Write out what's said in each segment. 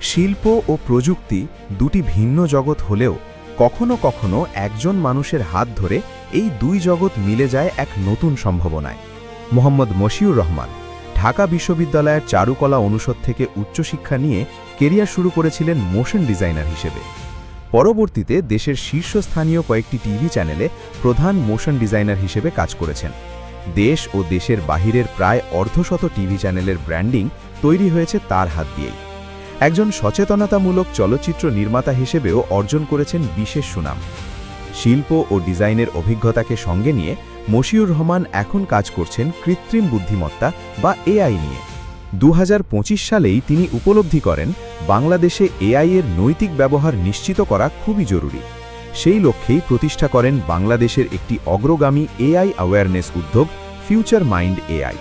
শিল্প ও প্রযুক্তি দুটি ভিন্ন জগৎ হলেও কখনো কখনো একজন মানুষের হাত ধরে এই দুই জগৎ মিলে যায় এক নতুন সম্ভাবনায়। মোহাম্মদ মশিউর রহমান ঢাকা বিশ্ববিদ্যালয়ের চারুকলা অনুষদ থেকে উচ্চশিক্ষা নিয়ে কেরিয়ার শুরু করেছিলেন মোশন ডিজাইনার হিসেবে। পরবর্তীতে দেশের শীর্ষস্থানীয় কয়েকটি টিভি চ্যানেলে প্রধান মোশন ডিজাইনার হিসেবে কাজ করেছেন। দেশ ও দেশের বাহিরের প্রায় অর্ধশত টিভি চ্যানেলের ব্র্যান্ডিং তৈরি হয়েছে তার হাত দিয়েই। একজন সচেতনতামূলক চলচ্চিত্র নির্মাতা হিসেবেও অর্জন করেছেন বিশেষ সুনাম। শিল্প ও ডিজাইনের অভিজ্ঞতাকে সঙ্গে নিয়ে মশিউর রহমান এখন কাজ করছেন কৃত্রিম বুদ্ধিমত্তা বা এআই নিয়ে। 2025 সালেই তিনি উপলব্ধি করেন বাংলাদেশে এআই এর নৈতিক ব্যবহার নিশ্চিত করা খুবই জরুরি। সেই লক্ষ্যেই প্রতিষ্ঠা করেন বাংলাদেশের একটি অগ্রগামী এআই অ্যাওয়ারনেস উদ্যোগ ফিউচার মাইন্ড এআই,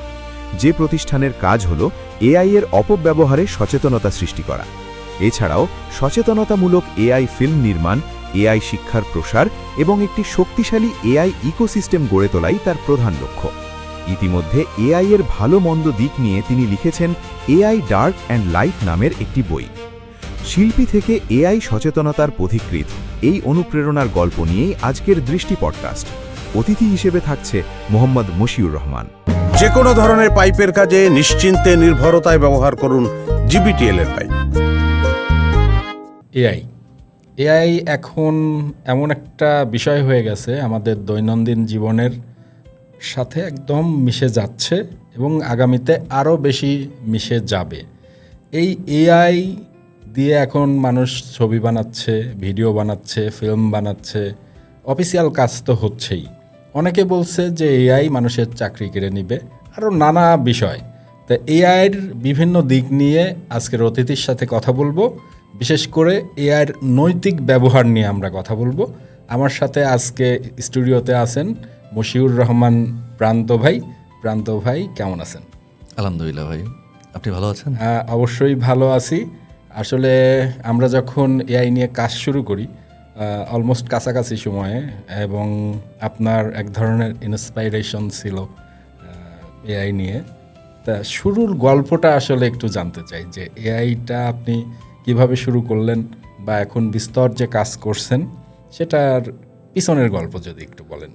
যে প্রতিষ্ঠানের কাজ হল এআই এর অপব্যবহারে সচেতনতা সৃষ্টি করা। এছাড়াও সচেতনতামূলক এআই ফিল্ম নির্মাণ, এআই শিক্ষার প্রসার এবং একটি শক্তিশালী এআই ইকোসিস্টেম গড়ে তোলাই তার প্রধান লক্ষ্য। ইতিমধ্যে এআই এর ভালো মন্দ দিক নিয়ে তিনি লিখেছেন এআই ডার্ক অ্যান্ড লাইট নামের একটি বই। শিল্পী থেকে এআই সচেতনতার পথিকৃৎ এই অনুপ্রেরণার গল্প নিয়েই আজকের দৃষ্টি পডকাস্ট। অতিথি হিসেবে থাকছে মোহাম্মদ মশিউর রহমান। যে কোনো ধরনের পাইপের কাজে নিশ্চিন্তে নির্ভরতায় ব্যবহার করুন জিবিটিএল এর পাইপ। এআই এখন এমন একটা বিষয় হয়ে গেছে আমাদের দৈনন্দিন জীবনের সাথে একদম মিশে যাচ্ছে এবং আগামীতে আরও বেশি মিশে যাবে। এই এআই দিয়ে এখন মানুষ ছবি বানাচ্ছে, ভিডিও বানাচ্ছে, ফিল্ম বানাচ্ছে, অফিসিয়াল কাজ তো হচ্ছেই। অনেকে বলছে যে এআই মানুষের চাকরি কেড়ে নিবে, আরও নানা বিষয়। তো এআইয়ের বিভিন্ন দিক নিয়ে আজকের অতিথির সাথে কথা বলবো, বিশেষ করে এআইয়ের নৈতিক ব্যবহার নিয়ে আমরা কথা বলবো। আমার সাথে আজকে স্টুডিওতে আছেন মশিউর রহমান প্রান্ত ভাই। প্রান্ত ভাই কেমন আছেন? আলহামদুলিল্লাহ ভাই, আপনি ভালো আছেন? অবশ্যই ভালো আছি। আসলে আমরা যখন এআই নিয়ে কাজ শুরু করি অলমোস্ট কাছাকাছি সময়ে, এবং আপনার এক ধরনের ইন্সপাইরেশন ছিল এআই নিয়ে। তা শুরুর গল্পটা আসলে একটু জানতে চাই যে এআইটা আপনি কিভাবে শুরু করলেন বা এখন বিস্তর যে কাজ করছেন সেটার পিছনের গল্প যদি একটু বলেন।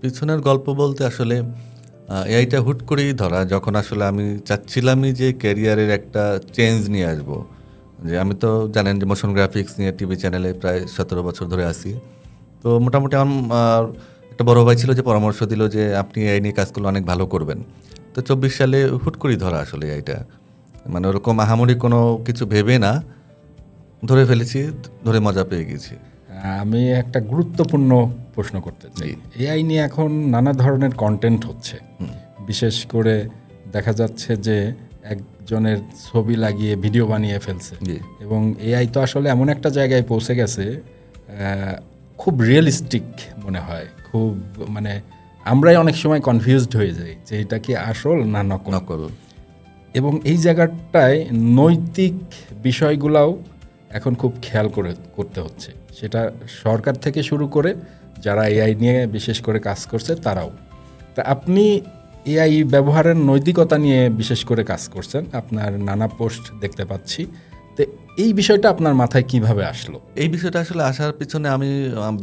পিছনের গল্প বলতে আসলে এআইটা হুট করেই ধরা, যখন আসলে আমি চাচ্ছিলামই যে ক্যারিয়ারের একটা চেঞ্জ নিয়ে আসবো। যে আমি তো জানেন যে মোশন গ্রাফিক্স নিয়ে টিভি চ্যানেলে প্রায় 17 বছর ধরে আছি। তো মোটামুটি আমার একটা বড় ভাই ছিল যে পরামর্শ দিল যে আপনি এআই নিয়ে কাজ করলে অনেক ভালো করবেন। তো 24 সালে হুট করেই ধরা আসলে এআইটা, মানে ওরকম আহামরি কোনো কিছু ভেবে না, ধরে ফেলেছি, ধরে মজা পেয়ে গেছি। আমি একটা গুরুত্বপূর্ণ প্রশ্ন করতে চাই। এআই নিয়ে এখন নানা ধরনের কন্টেন্ট হচ্ছে, বিশেষ করে দেখা যাচ্ছে যে একজনের ছবি লাগিয়ে ভিডিও বানিয়ে ফেলছে, এবং এআই তো আসলে এমন একটা জায়গায় পৌঁছে গেছে খুব রিয়েলিস্টিক মনে হয়, খুব মানে আমরাই অনেক সময় কনফিউজড হয়ে যাই যে এটা কি আসল না নকল। এবং এই জায়গাটায় নৈতিক বিষয়গুলাও এখন খুব খেয়াল করতে হচ্ছে, সেটা সরকার থেকে শুরু করে যারা এআই নিয়ে বিশেষ করে কাজ করছে তারাও। তা আপনি এআই ব্যবহারের নৈতিকতা নিয়ে বিশেষ করে কাজ করছেন, আপনার নানা পোস্ট দেখতে পাচ্ছি। তো এই বিষয়টা আপনার মাথায় কিভাবে আসলো? এই বিষয়টা আসলে আসার পিছনে আমি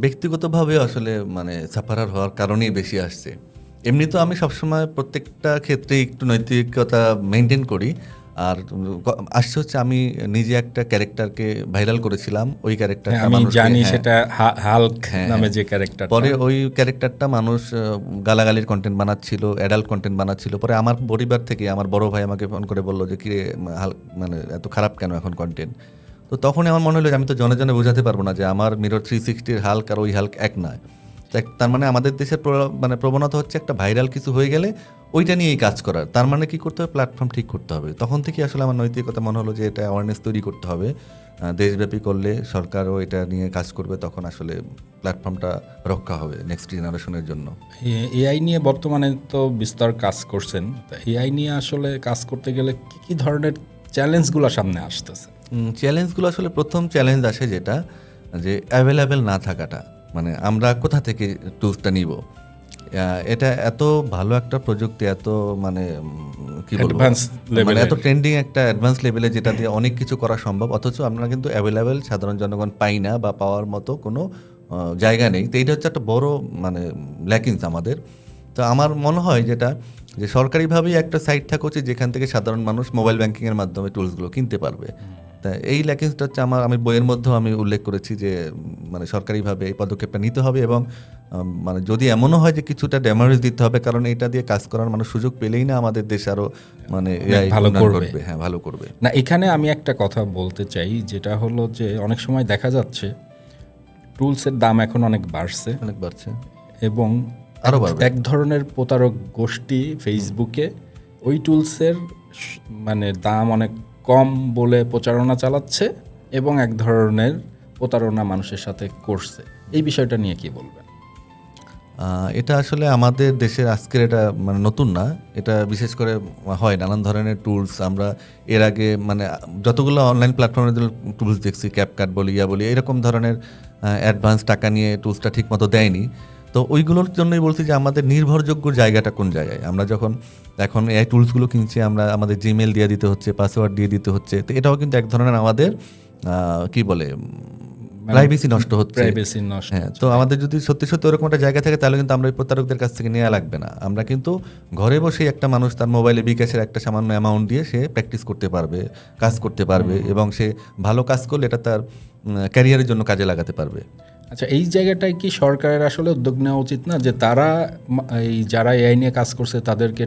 ব্যক্তিগতভাবে আসলে মানে সাফারার হওয়ার কারণেই বেশি আসছে। এমনি তো আমি সবসময় প্রত্যেকটা ক্ষেত্রে একটু নৈতিকতা মেনটেন করি। আর আসছে হচ্ছে আমি নিজে একটা ক্যারেক্টারকে ভাইরাল করেছিলাম, ওই ক্যারেক্টারটা আমি জানি সেটা হাল্ক নামে যে ক্যারেক্টার। পরে ওই ক্যারেক্টারটা মানুষ গালাগালির কন্টেন্ট বানাচ্ছিল, অ্যাডাল্ট কন্টেন্ট বানাচ্ছিল। পরে আমার পরিবার থেকে আমার বড় ভাই আমাকে ফোন করে বললো যে কি হাল্ক মানে এত খারাপ কেন এখন কন্টেন্ট। তো তখনই আমার মনে হলো যে আমি তো জনে জনে বোঝাতে পারবো না যে আমার মিরর 360-র হাল্ক আর ওই হাল্ক এক নয়। তার মানে আমাদের দেশের মানে প্রবণতা হচ্ছে একটা ভাইরাল কিছু হয়ে গেলে ওইটা নিয়েই কাজ করার। তার মানে কি করতে হবে? প্ল্যাটফর্ম ঠিক করতে হবে। তখন থেকে আসলে আমার নৈতিকতা মনে হলো যে এটা অ্যাওয়ারনেস তৈরি করতে হবে, দেশব্যাপী করলে সরকারও এটা নিয়ে কাজ করবে, তখন আসলে প্ল্যাটফর্মটা রক্ষা হবে নেক্সট জেনারেশনের জন্য। এআই নিয়ে বর্তমানে তো বিস্তর কাজ করছেন, এআই নিয়ে আসলে কাজ করতে গেলে কী ধরনের চ্যালেঞ্জগুলো সামনে আসতেছে? চ্যালেঞ্জগুলো আসলে প্রথম চ্যালেঞ্জ আসে যেটা যে অ্যাভেলেবেল না থাকাটা, মানে আমরা কোথা থেকে টুলসটা নিব। এটা এত ভালো একটা প্রযুক্তি, এত মানে কি বলবো, Advanced level মানে এত এর। ট্রেন্ডিং একটা অ্যাডভান্স লেভেলে, যেটা দিয়ে অনেক কিছু করা সম্ভব, অথচ আমরা কিন্তু অ্যাভেলেবেল সাধারণ জনগণ পাই না বা পাওয়ার মতো কোনো জায়গা নেই। তো এইটা হচ্ছে একটা বড় মানে ল্যাকিংস আমাদের। তো আমার মনে হয় যেটা, যে সরকারিভাবেই একটা সাইট থাকা উচিত যেখান থেকে সাধারণ মানুষ মোবাইল ব্যাংকিংয়ের মাধ্যমে টুলসগুলো কিনতে পারবে। তা এই ল্যাকিংসটা হচ্ছে আমি বইয়ের মধ্যেও আমি উল্লেখ করেছি যে মানে সরকারিভাবে এই পদক্ষেপটা নিতে হবে, এবং মানে যদি এমনও হয় যে কিছুটা ড্যামারেজ দিতে হবে, কারণ এটা দিয়ে কাজ করার মানুষ সুযোগ পেলেই না আমাদের দেশ আরও মানে AI ভালো উন্নয়ন করবে। করবে। হ্যাঁ, ভালো করবে। না, এখানে আমি একটা কথা বলতে চাই, যেটা হলো যে অনেক সময় দেখা যাচ্ছে টুলসের দাম এখন অনেক বাড়ছে, অনেক বাড়ছে, এবং আরো বাড়বে। এক ধরনের প্রতারক গোষ্ঠী ফেসবুকে ওই টুলসের মানে দাম অনেক কম বলে প্রচারণা চালাচ্ছে, এবং এক ধরনের প্রতারণা মানুষের সাথে করছে। এই বিষয়টা নিয়ে কি বলবেন? এটা আসলে আমাদের দেশের আজকের এটা মানে নতুন না, এটা বিশেষ করে হয় নানান ধরনের টুলস। আমরা এর আগে মানে যতগুলো অনলাইন প্ল্যাটফর্মের টুলস দেখছি, ক্যাপকাট বলি, বলি, এরকম ধরনের অ্যাডভান্স টাকা নিয়ে টুলসটা ঠিক মতো দেয়নি। তো ওইগুলোর জন্যই বলছি যে আমাদের নির্ভরযোগ্য জায়গাটা কোন জায়গায়। আমরা যখন এখন এই টুলসগুলো কিনছি, আমরা আমাদের জিমেল দিয়ে দিতে হচ্ছে, পাসওয়ার্ড দিয়ে দিতে হচ্ছে। তো এটাও কিন্তু এক ধরনের আমাদের কি বলে প্রাইভেসি নষ্ট হচ্ছে। প্রাইভেসি নষ্ট। হ্যাঁ, তো আমাদের যদি সত্যি সত্যি ওরকম একটা জায়গা থাকে, তাহলে কিন্তু আমরা এই প্রতারকদের কাছ থেকে নেওয়া লাগবে না। আমরা কিন্তু ঘরে বসে একটা মানুষ তার মোবাইলে বিকাশের একটা সামান্য অ্যামাউন্ট দিয়ে সে প্র্যাকটিস করতে পারবে, কাজ করতে পারবে, এবং সে ভালো কাজ করলে এটা তার ক্যারিয়ারের জন্য কাজে লাগাতে পারবে। আচ্ছা, এই জায়গাটায় কি সরকারের আসলে উদ্যোগ নেওয়া উচিত না, যে তারা এই যারা এআই নিয়ে কাজ করছে তাদেরকে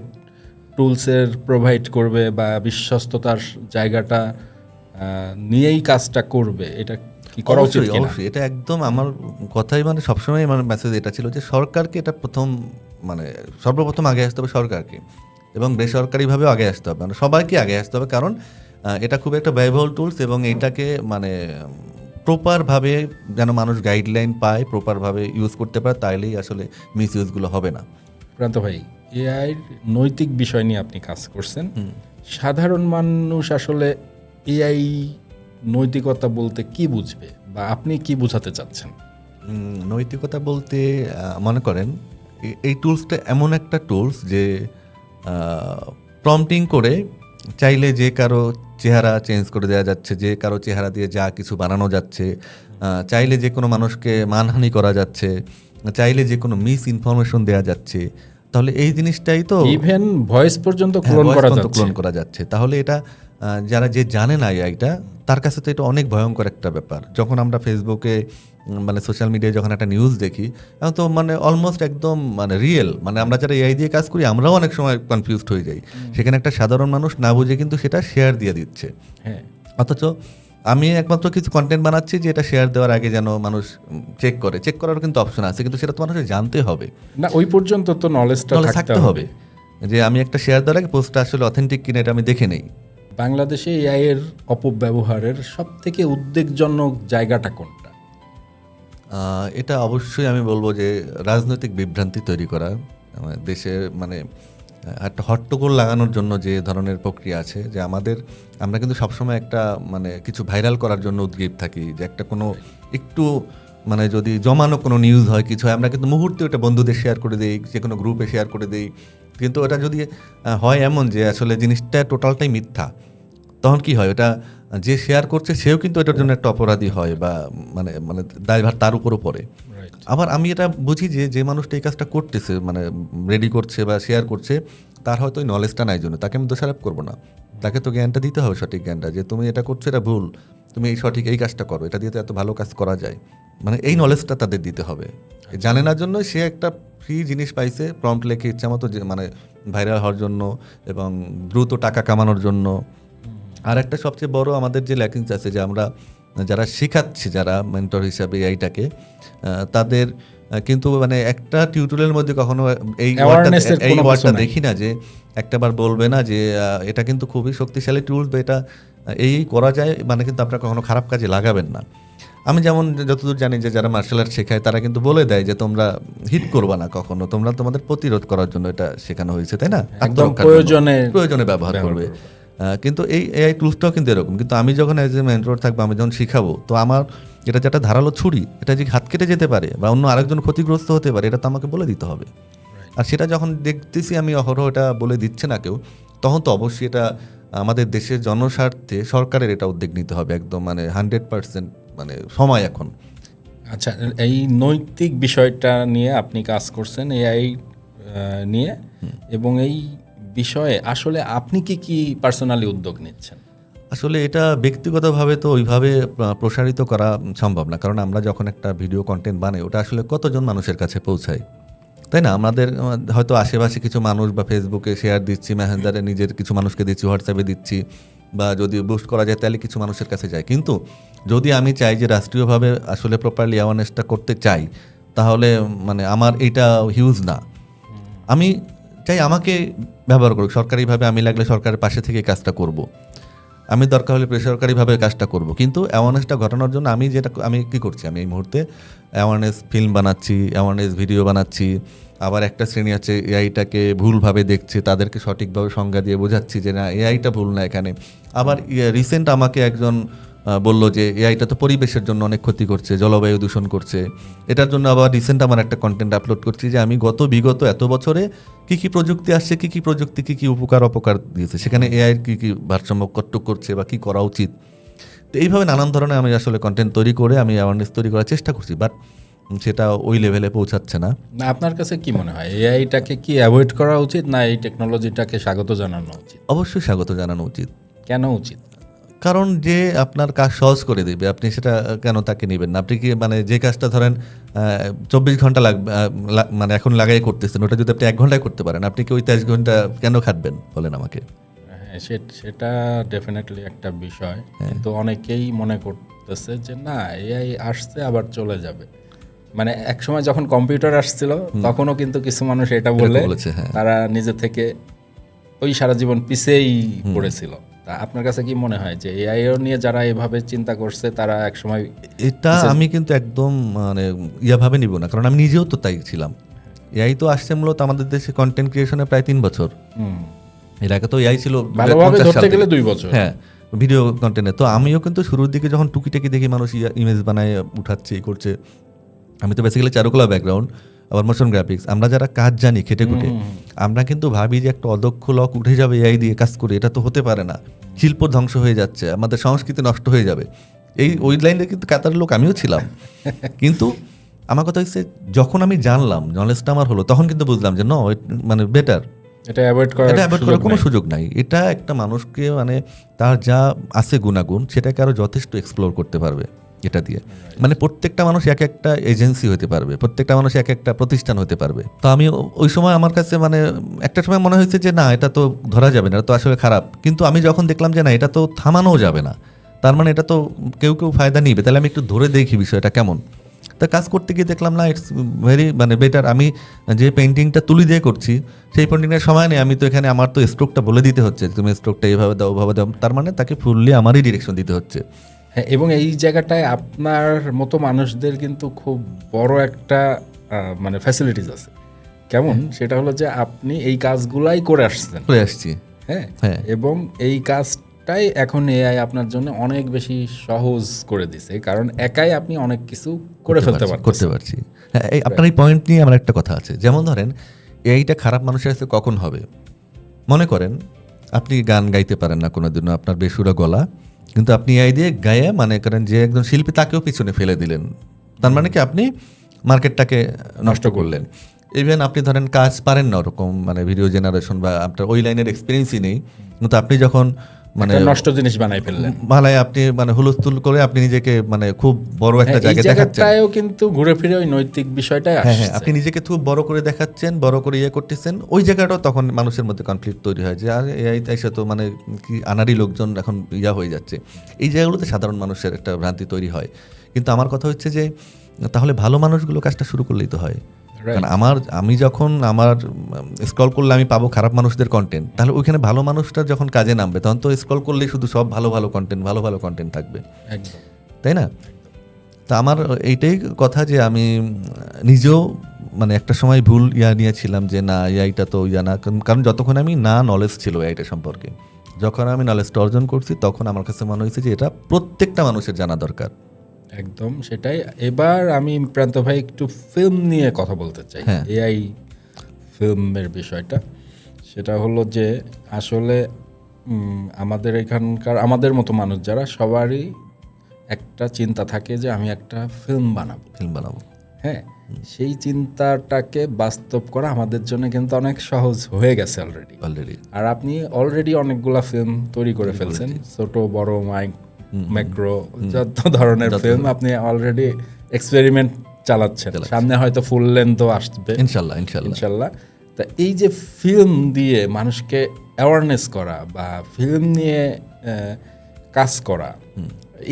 টুলসের প্রোভাইড করবে বা বিশ্বস্ততার জায়গাটা নিয়েই কাজটা করবে? এটা কি করা উচিত অবশ্যই, কিনা? অবশ্যই, এটা একদম আমার কথাই মানে সবসময় আমার মেসেজ এটা ছিল যে সরকারকে এটা মানে সর্বপ্রথম আগে আসতে হবে সরকারকে, এবং বেসরকারিভাবেও আগে আসতে হবে, মানে সবাইকে আগে আসতে হবে। কারণ এটা খুব একটা ব্যয়বহুল টুলস, এবং এটাকে মানে প্রপারভাবে যেন মানুষ গাইডলাইন পায়, প্রপারভাবে ইউজ করতে পারে, তাইলেই আসলে মিস ইউজগুলো হবে না। প্রান্ত ভাই, এআই নৈতিক বিষয় নিয়ে আপনি কাজ করছেন। সাধারণ মানুষ আসলে এআই নৈতিকতা বলতে কি বুঝবে, বা আপনি কি বোঝাতে চাচ্ছেন? নৈতিকতা বলতে মনে করেন এই টুলসটা এমন একটা টুলস যে প্রম্পটিং করে চাইলে যে কারো চেহারা চেঞ্জ করে দেওয়া যাচ্ছে, যে কারো চেহারা দিয়ে যা কিছু বানানো যাচ্ছে, চাইলে যে কোনো মানুষকে মানহানি করা যাচ্ছে, চাইলে যে কোনো মিস ইনফরমেশন দেওয়া যাচ্ছে। তাহলে এই জিনিসটাই তো ইভেন ভয়েস পর্যন্ত হ্যাঁ, ক্লোন voice করা পর্যন্ত যাচ্ছে। ক্লোন করা যাচ্ছে। তাহলে এটা যারা যে জানে না এআইটা, তার কাছে তো এটা অনেক ভয়ঙ্কর একটা ব্যাপার। যখন আমরা ফেসবুকে মানে সোশ্যাল মিডিয়ায় যখন একটা নিউজ দেখি, এখন তো মানে অলমোস্ট একদম মানে রিয়েল, মানে আমরা যারা এআই দিয়ে কাজ করি আমরাও অনেক সময় কনফিউজড হয়ে যাই। সেখানে একটা সাধারণ মানুষ না বুঝে কিন্তু সেটা শেয়ার দিয়ে দিচ্ছে। হ্যাঁ, অথচ আমি একমাত্র কিছু কন্টেন্ট বানাচ্ছি যে এটা শেয়ার দেওয়ার আগে যেন মানুষ চেক করার কিন্তু অপশন আছে, কিন্তু সেটা তো মানুষের জানতে হবে, না ওই পর্যন্ত তো নলেজটা তাহলে থাকতে হবে। যে আমি একটা শেয়ার দেওয়ার আগে পোস্টটা আসলে অথেন্টিক কিনা এটা আমি দেখে নেই। বাংলাদেশে এআই এর অপব্যবহারের সব থেকে উদ্বেগজনক জায়গাটা কোনটা? এটা অবশ্যই আমি বলবো যে রাজনৈতিক বিভ্রান্তি তৈরি করা, আমাদের দেশের মানে একটা হট্টগোল লাগানোর জন্য যে ধরনের প্রক্রিয়া আছে, যে আমরা কিন্তু সবসময় একটা মানে কিছু ভাইরাল করার জন্য উদ্গ্রীব থাকি, যে একটা কোনো একটু মানে যদি জমানো কোনো নিউজ হয়, কিছু হয়, আমরা কিন্তু মুহূর্তে ওটা বন্ধুদের শেয়ার করে দিই, যে কোনো গ্রুপে শেয়ার করে দিই। কিন্তু ওটা যদি হয় এমন যে আসলে জিনিসটা টোটালটাই মিথ্যা, তখন কি হয়, ওটা যে শেয়ার করছে সেও কিন্তু এটার জন্য একটা অপরাধী হয়, বা মানে মানে দায়ভার তার উপরও পড়ে। আবার আমি এটা বুঝি যে মানুষটা এই কাজটা করতেছে, মানে রেডি করছে বা শেয়ার করছে, তার হয়তো ওই নলেজটা নাই জন্য তাকে আমি দোষারোপ করবো না। তাকে তো জ্ঞানটা দিতে হবে, সঠিক জ্ঞানটা, যে তুমি এটা করছো এটা ভুল, তুমি এই সঠিক এই কাজটা করো, এটা দিয়ে তো এত ভালো কাজ করা যায়, মানে এই নলেজটা তাদের দিতে হবে। জানে না জন্য সে একটা ফ্রি জিনিস পাইছে, প্রম্পট লেখে ইচ্ছা মতো মানে ভাইরাল হওয়ার জন্য এবং দ্রুত টাকা কামানোর জন্য। আর একটা সবচেয়ে বড় আমাদের যে ল্যাকিংস আছে, যে আমরা যারা শেখাচ্ছি, যারা মেন্টর হিসাবে এইটাকে, তাদের কিন্তু মানে একটা টিউটোরিয়ালের মধ্যে কখনো এই ওয়ার্ডটা দেখি না যে একটাবার বলবে না যে এটা কিন্তু খুবই শক্তিশালী টুলস, বা এটা এই করা যায়, মানে কিন্তু আপনারা কখনো খারাপ কাজে লাগাবেন না। আমি যেমন যতদূর জানি যে যারা মার্শাল আর্ট শেখায় তারা কিন্তু বলে দেয় যে তোমরা হিট করবা না কখনো, তোমরা তোমাদের প্রতিরোধ করার জন্য এটা শেখানো হয়েছে, তাই না? প্রয়োজনে ব্যবহার করবে। কিন্তু এই এআই টুলসটাও কিন্তু এরকম। কিন্তু আমি যখন এজ এ মেন্টর থাকবো, আমি যখন শিখাবো, তো আমার এটা যেটা ধারালো ছুরি, এটা যে হাত কেটে যেতে পারে বা অন্য আরেকজন ক্ষতিগ্রস্ত হতে পারে, এটা তো আমাকে বলে দিতে হবে। আর সেটা যখন দেখতেছি আমি অহরহ এটা বলে দিচ্ছে না কেউ, তখন তো অবশ্যই এটা আমাদের দেশের জনস্বার্থে সরকারের এটা উদ্যোগ নিতে হবে একদম, মানে 100% মানে সময় এখন। আচ্ছা, এই নৈতিক বিষয়টা নিয়ে আপনি কাজ করছেন এআই নিয়ে, এবং এই বিষয়ে আসলে আপনি কি পার্সোনালি উদ্যোগ নিচ্ছেন? আসলে এটা ব্যক্তিগতভাবে তো ওইভাবে প্রসারিত করা সম্ভব না, কারণ আমরা যখন একটা ভিডিও কন্টেন্ট বানাই ওটা আসলে কতজন মানুষের কাছে পৌঁছায়, তাই না? আমাদের হয়তো আশেপাশে কিছু মানুষ বা ফেসবুকে শেয়ার দিচ্ছি, মেসেঞ্জারে নিজের কিছু মানুষকে দিচ্ছি, হোয়াটসঅ্যাপে দিচ্ছি, বা যদি বুস্ট করা যায় তাহলে কিছু মানুষের কাছে যায়। কিন্তু যদি আমি চাই যে রাষ্ট্রীয়ভাবে আসলে প্রপারলি অ্যাওয়ারনেসটা করতে চাই, তাহলে মানে আমার এইটা হিউজ না। আমি চাই আমাকে ব্যবহার করুক সরকারিভাবে, আমি লাগলে সরকারের পাশে থেকে কাজটা করব, আমি দরকার হলে বেসরকারিভাবে কাজটা করব। কিন্তু অ্যাওয়ারনেসটা ঘটানোর জন্য আমি কি করছি, আমি এই মুহূর্তে অ্যাওয়ারনেস ফিল্ম বানাচ্ছি, অ্যাওয়ারনেস ভিডিও বানাচ্ছি। আবার একটা শ্রেণী আছে এআইটাকে ভুলভাবে দেখছে, তাদেরকে সঠিকভাবে সংজ্ঞা দিয়ে বোঝাচ্ছি যে না এআইটা ভুল না এখানে। আবার রিসেন্ট আমাকে একজন বলল যে এআইটা তো পরিবেশের জন্য অনেক ক্ষতি করছে, জলবায়ু দূষণ করছে। এটার জন্য আবার রিসেন্ট আমার একটা কন্টেন্ট আপলোড করছি যে আমি বিগত এত বছরে কী প্রযুক্তি আসছে, কী প্রযুক্তি কী উপকার অপকার দিয়েছে, সেখানে এআইয়ের কী ভারসাম্য কট্টক করছে বা কী করা উচিত। তো এইভাবে নানান ধরনের আমি আসলে কন্টেন্ট তৈরি করে আমি অ্যাওয়ারনেস তৈরি করার চেষ্টা করছি, বাট সেটা ওই লেভেলে পৌঁছাচ্ছে না। না, আপনার কাছে কি মনে হয় এআইটাকে কি অ্যাভয়েড করা উচিত, না এই টেকনোলজিটাকে স্বাগত জানানো উচিত? অবশ্যই স্বাগত জানানো উচিত। কেন উচিত? কারণ যে আপনার কাজ সহজ করে দেবে, আপনি সেটা কেন তাকে নেবেন না? আপনি কি মানে যে কাজটা ধরেন 24 ঘন্টা লাগবে, মানে এখন লাগাই করতেছেন, ওটা যদি আপনি 1 ঘন্টায় করতে পারেন, আপনি কি ওই 23 ঘন্টা কেন খাটবেন বলেন আমাকে? হ্যাঁ, সেটা ডেফিনেটলি একটা বিষয়, কিন্তু অনেকেই মনে করতেছে যে না এআই আসছে আবার চলে যাবে। মানে এক সময় যখন কম্পিউটার আসছিল তখনও কিন্তু কিছু মানুষ এটা বলেছে, হ্যাঁ। তারা নিজে থেকে ওই সারা জীবন পিছেই পড়েছিল। তা আপনার কাছে কি মনে হয় যে এআইও নিয়ে যারা এভাবে চিন্তা করছে তারা এক সময়? এটা আমি কিন্তু একদম মানে ভাবে নিব না, কারণ আমি নিজেও তো তাই ছিলাম। এআই তো আসছে মূলত আমাদের দেশে কন্টেন্ট ক্রিয়েশনে প্রায় 3 বছর। এর আগে তো এআই ছিল ভালোভাবে ধরতে গেলে 2 বছর। হ্যাঁ, ভিডিও কন্টেন্টে তো আমিও কিন্তু শুরুর দিকে যখন টুকিটাকি দেখি মানুষ ইমেজ বানায় উঠাচ্ছে করছে, আমি তো বেসিক্যালি চারুকলা ব্যাকগ্রাউন্ড, আবার মোশন গ্রাফিক্স, আমরা যারা কাজ জানি খেটে খুঁটে, আমরা কিন্তু ভাবি যে একটা অদক্ষ লোক উঠে যাবে এআই দিয়ে কাজ করে, এটা তো হতে পারে না, শিল্প ধ্বংস হয়ে যাচ্ছে, আমাদের সংস্কৃতি নষ্ট হয়ে যাবে। ওই লাইনে কিন্তু কাতার লোক আমিও ছিলাম। কিন্তু আমার কথা হচ্ছে যখন আমি জানলাম, নলেজটা আমার হলো, তখন কিন্তু বুঝলাম যে মানে বেটার, এটা অ্যাভয়েড করার কোনো সুযোগ নাই। এটা একটা মানুষকে মানে তার যা আছে গুণাগুণ সেটাকে আরো যথেষ্ট এক্সপ্লোর করতে পারবে এটা দিয়ে। মানে প্রত্যেকটা মানুষ এক একটা এজেন্সি হতে পারবে, প্রত্যেকটা মানুষ এক একটা প্রতিষ্ঠান হতে পারবে। তো আমি ওই সময় আমার কাছে মানে একটা সময় মনে হয়েছে যে না এটা তো ধরা যাবে না, এটা তো আসলে খারাপ। কিন্তু আমি যখন দেখলাম যে না এটা তো থামানোও যাবে না, তার মানে এটা তো কেউ ফায়দা নিবে, তাহলে আমি একটু ধরে দেখি বিষয়টা কেমন। তা কাজ করতে গিয়ে দেখলাম না ইটস ভেরি মানে বেটার। আমি যে পেন্টিংটা তুলি দিয়ে করছি সেই পেন্টিংয়ের সময় নেই, আমি তো এখানে আমার তো স্ট্রোকটা বলে দিতে হচ্ছে, তুমি স্ট্রোকটা এইভাবে দাও ওভাবে দাও, তার মানে তাকে ফুললি আমারই ডিরেকশন দিতে হচ্ছে। হ্যাঁ, এবং এই জায়গাটায় আপনার মতো মানুষদের কিন্তু খুব বড় একটা মানে ফ্যাসিলিটিস আছে। কেমন? সেটা হলো যে আপনি এই কাজগুলাই করে আসছি। হ্যাঁ, এবং এই কাজটাই এখন এআই আপনার জন্য অনেক বেশি সহজ করে দিছে, কারণ একাই আপনি অনেক কিছু করে ফেলতে পারছি। হ্যাঁ, আপনার এই পয়েন্ট নিয়ে আমার একটা কথা আছে। যেমন ধরেন এআইটা খারাপ মানুষের কাছে কখন হবে? মনে করেন আপনি গান গাইতে পারেন না কোনোদিনও, আপনার বেসুরা গলা, কিন্তু আপনি এআই দিয়ে গায়ে মানে করেন যে একজন শিল্পী তাকেও পিছনে ফেলে দিলেন, তার মানে কি আপনি মার্কেটটাকে নষ্ট করলেন। ইভেন আপনি ধরেন কাজ পারেন না ওরকম মানে ভিডিও জেনারেশন বা আপনার ওই লাইনের এক্সপিরিয়েন্সই নেই, কিন্তু আপনি যখন মানে নষ্ট জিনিস বানাই ফেললেন, মালায় আপনি মানে হুলস্থুল করে আপনি নিজেকে মানে খুব বড় একটা জায়গায় দেখাচ্ছেন, কিন্তু ঘুরে ফিরে ওই নৈতিক বিষয়টাই আসছে। হ্যাঁ, আপনি নিজেকে খুব বড় করে দেখাচ্ছেন, বড় করে করতেছেন, ওই জায়গাটাও তখন মানুষের মধ্যে কনফ্লিক্ট তৈরি হয় যে আর এআই এসে তো মানে কি আনাড়ি লোকজন এখন হয়ে যাচ্ছে। এই জায়গাগুলোতে সাধারণ মানুষের একটা ভ্রান্তি তৈরি হয়। কিন্তু আমার কথা হচ্ছে যে তাহলে ভালো মানুষগুলো কাজটা শুরু করলেই তো হয়। কারণ আমি যখন আমার স্ক্রল করলে আমি পাবো খারাপ মানুষদের কন্টেন্ট, তাহলে ওইখানে ভালো মানুষটা যখন কাজে নামবে তখন তো স্ক্রল করলেই শুধু সব ভালো কন্টেন্ট থাকবে, তাই না? তা আমার এইটাই কথা যে আমি নিজেও মানে একটা সময় ভুল নিয়েছিলাম যে না এআইটা তো না, কারণ যতক্ষণ আমি না নলেজ ছিল এআইটা সম্পর্কে, যখন আমি নলেজটা অর্জন করছি তখন আমার কাছে মনে হয়েছে যে এটা প্রত্যেকটা মানুষের জানা দরকার। একদম সেটাই। এবার আমি প্রান্ত ভাই একটু ফিল্ম নিয়ে কথা বলতে চাই। এআই ফিল্মের বিষয়টা, সেটা হলো যে আসলে আমাদের এখানকার আমাদের মতো মানুষ যারা, সবারই একটা চিন্তা থাকে যে আমি একটা ফিল্ম বানাবো। হ্যাঁ, সেই চিন্তাটাকে বাস্তব করা আমাদের জন্য কিন্তু অনেক সহজ হয়ে গেছে অলরেডি। আর আপনি অলরেডি অনেকগুলা ফিল্ম তৈরি করে ফেলছেন, ছোট বড় ম্যাক্রো যত ধরনের ফিল্ম আপনি অলরেডি এক্সপেরিমেন্ট চালাচ্ছেন। সামনে হয়তো ফুল লেন্থও আসবে ইনশাল্লাহ। তা এই যে ফিল্ম দিয়ে মানুষকে অ্যাওয়ারনেস করা বা ফিল্ম নিয়ে কাজ করা,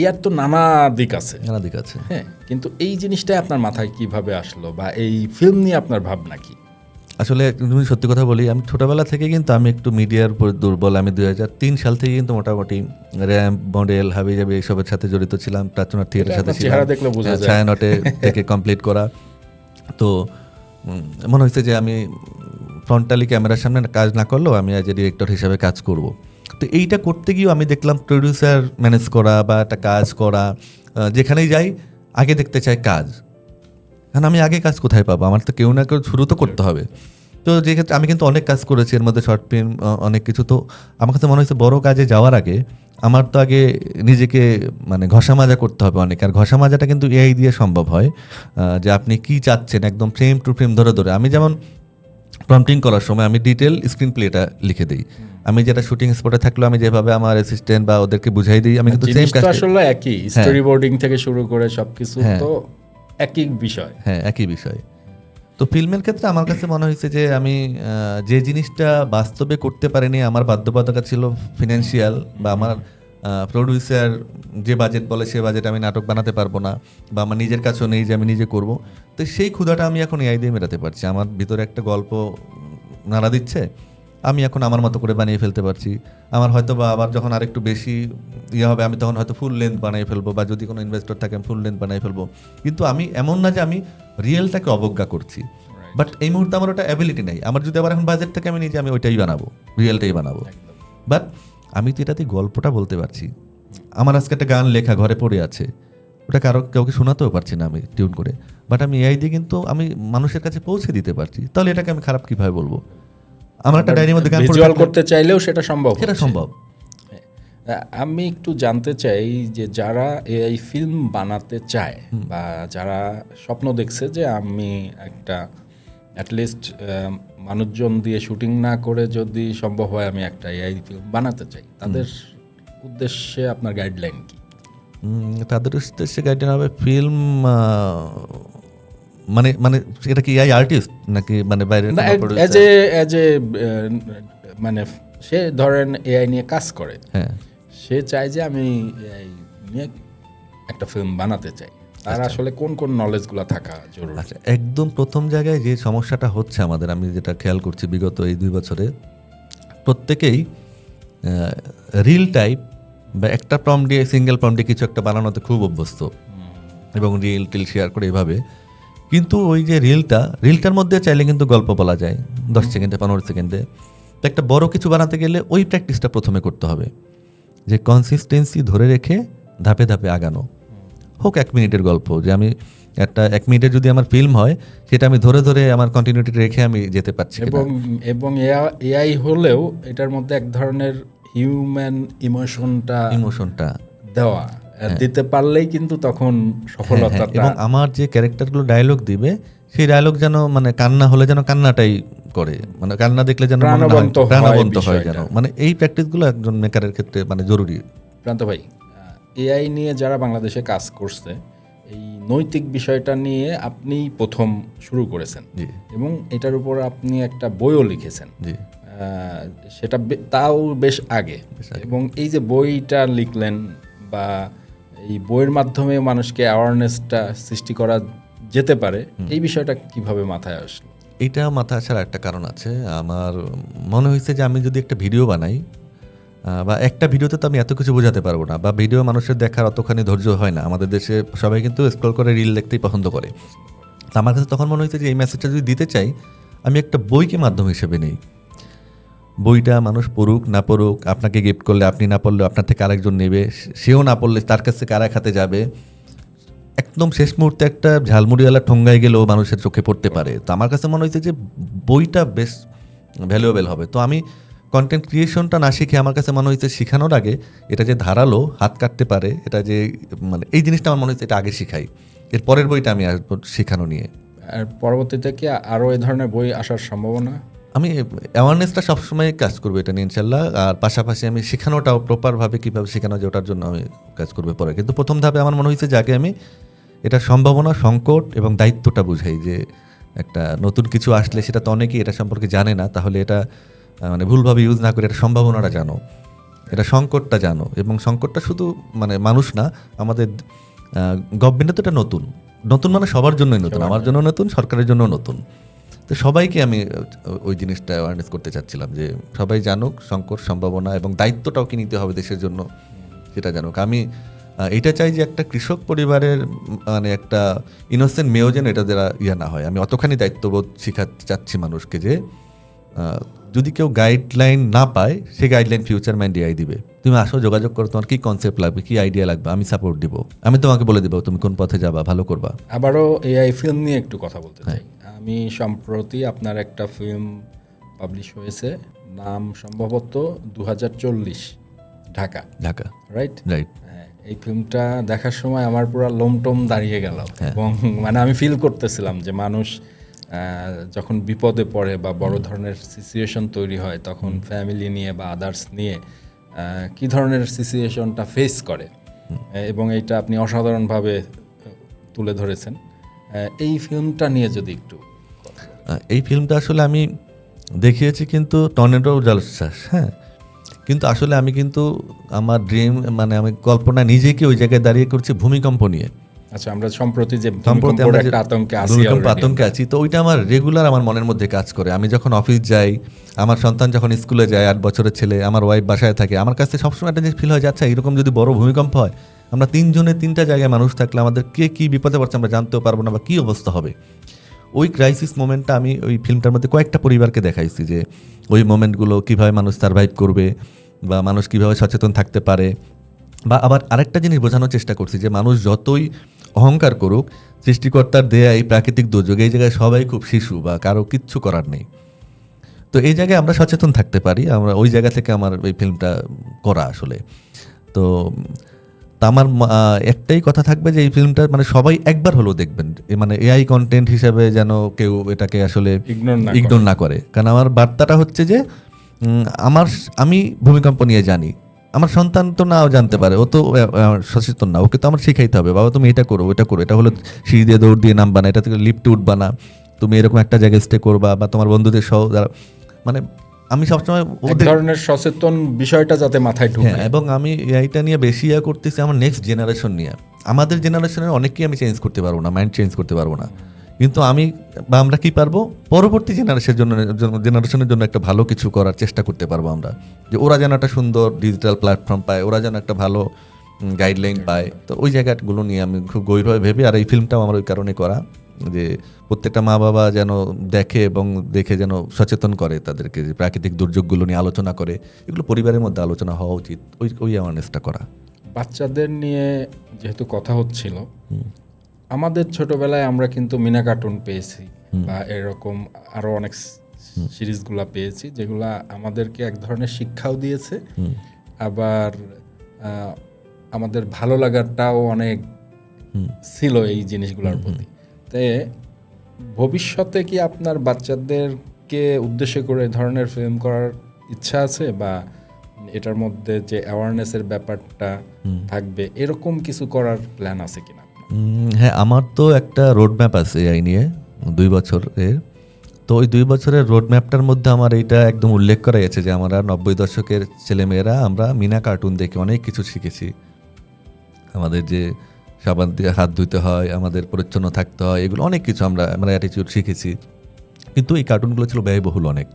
ইয়ার তো নানা দিক আছে। হ্যাঁ, কিন্তু এই জিনিসটাই আপনার মাথায় কিভাবে আসলো, বা এই ফিল্ম নিয়ে আপনার ভাবনা কি? আসলে তুমি সত্যি কথা বলি, আমি ছোটবেলা থেকে কিন্তু আমি একটু মিডিয়ার উপর দুর্বল। আমি 2003 সাল থেকে কিন্তু মোটামুটি র্যাম্প, মডেল, হাবিজাবি এইসবের সাথে জড়িত ছিলাম। প্রাচুনার থিয়েটারের সাথে ছিলাম, ছায়ানটে থেকে কমপ্লিট করা। তো মনে হয়েছে যে আমি ফ্রন্টালি ক্যামেরার সামনে কাজ না করলেও আমি অ্যাজ এ ডিরেক্টর হিসাবে কাজ করব। তো এইটা করতে গিয়েও আমি দেখলাম প্রডিউসার ম্যানেজ করা বা একটা কাজ করা, যেখানেই যাই আগে দেখতে চাই কাজ। কারণ আমি আগে কাজ কোথায় পাবো? আমার তো কেউ না কেউ শুরু তো করতে হবে। তো যে ক্ষেত্রে আমি কিন্তু অনেক কাজ করেছি, এর মধ্যে শর্ট ফিল্ম অনেক কিছু। তো আমার কাছে মনে হয়েছে বড় কাজে যাওয়ার আগে আমার তো আগে নিজেকে মানে ঘষা মাজা করতে হবে অনেক। আর ঘষা মাজাটা কিন্তু এআই দিয়ে সম্ভব হয়, যে আপনি কি চাচ্ছেন একদম ফ্রেম টু ফ্রেম ধরে। আমি যেমন প্রম্পটিং করার সময় আমি ডিটেল স্ক্রিন প্লেটা লিখে দিই। আমি যেটা শুটিং স্পটে থাকলেও আমি যেভাবে আমার অ্যাসিস্ট্যান্ট বা ওদেরকে বুঝাই দিই, আমি কিন্তু সেম কাজ আসলে একই স্টোরি বোর্ডিং থেকে শুরু করে সবকিছু তো একই বিষয়। হ্যাঁ, একই বিষয়। তো ফিল্মের ক্ষেত্রে আমার কাছে মনে হয়েছে যে আমি যে জিনিসটা বাস্তবে করতে পারিনি, আমার বাধ্যবাধকতা ছিল ফিনান্সিয়াল, বা আমার প্রডিউসার যে বাজেট বলে সে বাজেট আমি নাটক বানাতে পারবো না, বা আমার নিজের কাছেও নেই যে আমি নিজে করব। তো সেই ক্ষুধাটা আমি এখন এআই দিয়ে মেটাতে পারছি। আমার ভিতরে একটা গল্প নাড়া দিচ্ছে, আমি এখন আমার মতো করে বানিয়ে ফেলতে পারছি। আমার হয়তো বা আবার যখন আরেকটু বেশি হবে, আমি তখন হয়তো ফুল লেন্থ বানিয়ে ফেলবো, বা যদি কোনো ইনভেস্টর থাকে আমি ফুল লেন্থ বানিয়ে ফেলবো। কিন্তু আমি এমন না যে আমি রিয়েলটাকে অবজ্ঞা করছি, বাট এই মুহূর্তে আমার ওটা অ্যাবিলিটি নেই। আমার যদি আবার এখন বাজেট থাকে আমি নিজে আমি ওইটাই বানাবো, রিয়েলটাই বানাবো। বাট আমি তো এটাতে গল্পটা বলতে পারছি। আমার আজকে একটা গান লেখা ঘরে পড়ে আছে, ওটা কাউকে শোনাতেও পারছি না আমি টিউন করে, বাট আমি এআই দিয়ে কিন্তু আমি মানুষের কাছে পৌঁছে দিতে পারছি। তাহলে এটাকে আমি খারাপ কিভাবে বলবো? আমার একটা ডায়েরির মধ্যে গান ভিজুয়াল করতে চাইলেও সেটা সম্ভব। আমি একটু জানতে চাই যে যারা এআই ফিল্ম বানাতে চায় বা যারা স্বপ্ন দেখছে যে আমি একটা অ্যাটলিস্ট মানুষজন দিয়ে শুটিং না করে যদি সম্ভব হয় আমি একটা এআই ফিল্ম বানাতে চাই, তাদের উদ্দেশ্যে আপনার গাইডলাইন কি? তাদের উদ্দেশ্যে গাইডলাইন হবে ফিল্ম মানে মানে এটা কি এআই আর্টিস্ট নাকি মানে বাইরে মানে সে ধরেন এআই নিয়ে কাজ করে, হ্যাঁ, সে চায় যে আমি এআই নিয়ে একটা ফিল্ম বানাতে চাই, তার আসলে কোন কোন নলেজগুলো থাকা জরুরি? আচ্ছা, একদম প্রথম জায়গায় যে সমস্যাটা হচ্ছে আমাদের, আমি যেটা খেয়াল করছি বিগত এই 2 বছরে, প্রত্যেকেই রিল টাইপ বা একটা প্রম্পট দিয়ে সিঙ্গেল প্রম্পট দিয়ে কিছু একটা বানানোতে খুব অভ্যস্ত, এবং রিল টিল শেয়ার করে এভাবে। কিন্তু ওই যে রিলটার মধ্যে চাইলে কিন্তু গল্প বলা যায় 10 সেকেন্ডে 15 সেকেন্ডে। তো একটা বড় কিছু বানাতে গেলে ওই প্র্যাকটিসটা প্রথমে করতে হবে, যে কনসিস্টেন্সি ধরে রেখে ধাপে ধাপে আগানো। হোক 1 মিনিটের গল্প, যে আমি একটা 1 মিনিটের যদি আমার ফিল্ম হয় সেটা আমি ধরে ধরে আমার কন্টিনিউটি রেখে আমি যেতে পারছি। এবং এআই হলেও এটার মধ্যে এক ধরনের হিউম্যান ইমোশনটা দেওয়া দিতে পারলেই কিন্তু তখন সফলতা। এবং আমার যে ক্যারেক্টারগুলো ডায়লগ দিবে সেই ডায়লগ যেন মানে কান্না হলে যেন কান্নাটাই করে, মানে কান্না দেখলে যেন প্রাণবন্ত হয় যেন, মানে এই প্র্যাকটিসগুলো একজন মেকারের ক্ষেত্রে মানে জরুরি। প্রান্ত ভাই, এআই নিয়ে যারা বাংলাদেশে কাজ করছে, এই নৈতিক বিষয়টা নিয়ে আপনি প্রথম শুরু করেছেন এবং এটার উপর আপনি একটা বইও লিখেছেন, সেটা তাও বেশ আগে। এবং এই যে বইটা লিখলেন বা এই বইয়ের মাধ্যমে মানুষকে অ্যাওয়ারনেসটা সৃষ্টি করা যেতে পারে, এই বিষয়টা কিভাবে মাথায় আসলো? এইটা মাথায় আসার একটা কারণ আছে। আমার মনে হয়েছে যে আমি যদি একটা ভিডিও বানাই, বা একটা ভিডিওতে তো আমি এত কিছু বোঝাতে পারবো না, বা ভিডিও মানুষের দেখার অতখানি ধৈর্য হয় না। আমাদের দেশে সবাই কিন্তু স্ক্রল করে রিল দেখতেই পছন্দ করে। তো আমার কাছে তখন মনে হয়েছে যে এই মেসেজটা যদি দিতে চাই, আমি একটা বইকে মাধ্যম হিসেবে নেই। বইটা মানুষ পড়ুক না পড়ুক, আপনাকে গিফট করলে আপনি না পড়লে আপনার থেকে আরেকজন নেবে, সেও না পড়লে তার কাছ থেকে আরেক হাতে যাবে। একদম শেষ মুহূর্তে একটা ঝালমুড়িওয়ালা ঠোঙ্গায় গেলেও মানুষের চোখে পড়তে পারে। তো আমার কাছে মনে হয়েছে যে বইটা বেশ ভ্যালুয়েবল হবে। তো আমি কন্টেন্ট ক্রিয়েশনটা না শিখে আমার কাছে মনে হয়েছে শেখানোর আগে এটা যে ধারালো হাত কাটতে পারে, এটা যে মানে এই জিনিসটা আমার মনে হচ্ছে এটা আগে শিখাই, এর পরের বইটা আমি আসবো শেখানো নিয়ে। আর পরবর্তীতে কি আরও এই ধরনের বই আসার সম্ভাবনা? আমি অ্যাওয়ারনেসটা সবসময় কাজ করবো এটা নিয়ে ইনশাল্লাহ, আর পাশাপাশি আমি শেখানোটাও প্রপারভাবে কীভাবে শেখানো যায় ওটার জন্য আমি কাজ করবো পরে। কিন্তু প্রথম ধাপে আমার মনে হয়েছে যে আগে আমি এটা সম্ভাবনা, সংকট এবং দায়িত্বটা বুঝাই, যে একটা নতুন কিছু আসলে সেটা তো অনেকেই এটা সম্পর্কে জানে না, তাহলে এটা মানে ভুলভাবে ইউজ না করে এটা সম্ভাবনাটা জানো, এটা সংকটটা জানো। এবং সংকটটা শুধু মানে মানুষ না, আমাদের গভর্নমেন্টে তো এটা নতুন নতুন মানে সবার জন্যই নতুন, আমার জন্য নতুন, সরকারের জন্য নতুন। তো সবাইকে আমি ওই জিনিসটা অ্যাওয়ারনেস করতে চাচ্ছিলাম যে সবাই জানুক সংকট, সম্ভাবনা এবং দায়িত্বটাও কি নিতে হবে দেশের জন্য সেটা জানুক। আমি এটা চাই যে একটা কৃষক পরিবারের মানে একটা ইনোসেন্ট মেয়েও যেন এটা যারা না হয়। আমি অতখানি দায়িত্ববোধ শেখাতে চাচ্ছি মানুষকে যে যদি কেউ গাইডলাইন না পায়, সে গাইডলাইন ফিউচার ম্যান ডিআই দিবে। তুমি আসো, যোগাযোগ করো, তোমার কী কনসেপ্ট লাগবে, কী আইডিয়া লাগবে, আমি সাপোর্ট দিব, আমি তোমাকে বলে দেবো তুমি কোন পথে যাবা, ভালো করবা। আবারও এআই ফিল্ম নিয়ে একটু কথা বলতে চাই। আমি সম্প্রতি আপনার একটা ফিল্ম পাবলিশ হয়েছে, নাম সম্ভবত 2040 ঢাকা, রাইট? এই ফিল্মটা দেখার সময় আমার পুরো লোমটোম দাঁড়িয়ে গেল, এবং মানে আমি ফিল করতেছিলাম যে মানুষ যখন বিপদে পড়ে বা বড় ধরনের সিচুয়েশন তৈরি হয়, তখন ফ্যামিলি নিয়ে বা আদার্স নিয়ে কি ধরনের সিচুয়েশনটা ফেস করে, এবং এইটা আপনি অসাধারণভাবে তুলে ধরেছেন। এই ফিল্মটা নিয়ে যদি একটু, এই ফিল্মটা আসলে আমি দেখিয়েছি কিন্তু টর্নেডো জলোচ্ছ্বাস, হ্যাঁ, কিন্তু আসলে আমি কিন্তু আমার ড্রিম মানে আমি কল্পনা নিজেকে ওই জায়গায় দাঁড়িয়ে করছি ভূমিকম্প নিয়ে। আচ্ছা, আমরা সম্প্রতি যে ভূমিকম্পের একটা আতঙ্কে আছি, তো ওইটা আমার রেগুলার আমার মনের মধ্যে কাজ করে। আমি যখন অফিস যাই, আমার সন্তান যখন স্কুলে যায়, 8 বছরের ছেলে, আমার ওয়াইফ বাসায় থাকে, আমার কাছে সবসময় একটা জিনিস ফিল হয় যে আচ্ছা এরকম যদি বড় ভূমিকম্প হয়, আমরা 3 জনে 3টা জায়গায় মানুষ থাকলে আমাদের কে কী বিপদে পড়ছে আমরা জানতেও পারবো না, বা কী অবস্থা হবে। ওই ক্রাইসিস মোমেন্টটা আমি ওই ফিল্মটার মধ্যে কয়েকটা পরিবারকে দেখাইছি যে ওই মোমেন্টগুলো কীভাবে মানুষ সারভাইভ করবে বা মানুষ কীভাবে সচেতন থাকতে পারে। বা আবার আরেকটা জিনিস বোঝানোর চেষ্টা করছি যে মানুষ যতই অহংকার করুক, সৃষ্টিকর্তার দেয়া এই প্রাকৃতিক দুর্যোগ, এই জায়গায় সবাই খুব শিশু বা কারো কিচ্ছু করার নেই। তো এই জায়গায় আমরা সচেতন থাকতে পারি, আমরা ওই জায়গা থেকে আমার এই ফিল্মটা করা আসলে। তো আমার একটাই কথা থাকবে যে এই ফিল্মটা মানে সবাই একবার হলেও দেখবেন, মানে এআই কন্টেন্ট হিসেবে যেন কেউ এটাকে আসলে ইগনোর না করে। কারণ আমার বার্তাটা হচ্ছে যে আমি ভূমিকম্প নিয়ে জানি, আমার সন্তান তো নাও জানতে পারে, ও তো সচেতন না, ওকে তো আমার শিখাইতে হবে, বাবা তুমি এটা করো, ওটা করো, এটা হলো সিঁড়ি দিয়ে দৌড় দিয়ে নামবা না, এটা থেকে লিফটে উঠবা না, তুমি এরকম একটা জায়গায় স্টে করবা, বা তোমার বন্ধুদের সহ যারা, মানে আমি সবসময় ওই ধরনের সচেতন বিষয়টা যাতে মাথায় ঢুকে। এবং আমি এইটা নিয়ে বেশি করতেছি আমার নেক্সট জেনারেশন নিয়ে। আমাদের জেনারেশনের অনেককেই আমি চেঞ্জ করতে পারবো না, মাইন্ড চেঞ্জ করতে পারবো না, কিন্তু আমি বা আমরা কি পারবো পরবর্তী জেনারেশনের জন্য একটা ভালো কিছু করার চেষ্টা করতে পারবো আমরা, যে ওরা যেন একটা সুন্দর ডিজিটাল প্ল্যাটফর্ম পায়, ওরা যেন একটা ভালো গাইডলাইন পায়। তো ওই জায়গাগুলো নিয়ে আমি খুব গভীরভাবে ভেবে, আর এই ফিল্মটাও আমার ওই কারণে করা যে প্রত্যেকটা মা বাবা যেন দেখে এবং দেখে যেন সচেতন করে তাদেরকে, যে প্রাকৃতিক দুর্যোগগুলো নিয়ে আলোচনা করে, এগুলো পরিবারের মধ্যে আলোচনা হওয়া উচিত, ওই অ্যাওয়ারনেসটা করা। বাচ্চাদের নিয়ে যেহেতু কথা হচ্ছিল, আমাদের ছোটবেলায় আমরা কিন্তু মিনা কার্টুন পেয়েছি বা এরকম আরো অনেক সিরিজগুলা পেয়েছি, যেগুলা আমাদেরকে এক ধরনের শিক্ষাও দিয়েছে, আবার আমাদের ভালো লাগাটাও অনেক ছিল এই জিনিসগুলোর প্রতি। তাই ভবিষ্যতে কি আপনার বাচ্চাদেরকে উদ্দেশ্য করে এই ধরনের ফিল্ম করার ইচ্ছা আছে, বা এটার মধ্যে যে অ্যাওয়ারনেসের ব্যাপারটা থাকবে এরকম কিছু করার প্ল্যান আছে কিনা? হ্যাঁ, আমার তো একটা রোড ম্যাপ আছে এই নিয়ে 2 বছরের। তো ওই 2 বছরের রোড ম্যাপটার মধ্যে আমার এইটা একদম উল্লেখ করা গেছে যে আমরা 90 দশকের ছেলেমেয়েরা আমরা মিনা কার্টুন দেখে অনেক কিছু শিখেছি। আমাদের যে সাবান দিয়ে হাত ধুতে হয়, আমাদের পরিচ্ছন্ন থাকতে হয়, এগুলো অনেক কিছু আমরা অ্যাটিটিউড শিখেছি, কিন্তু এই কার্টুনগুলো ছিল ব্যয়বহুল অনেক।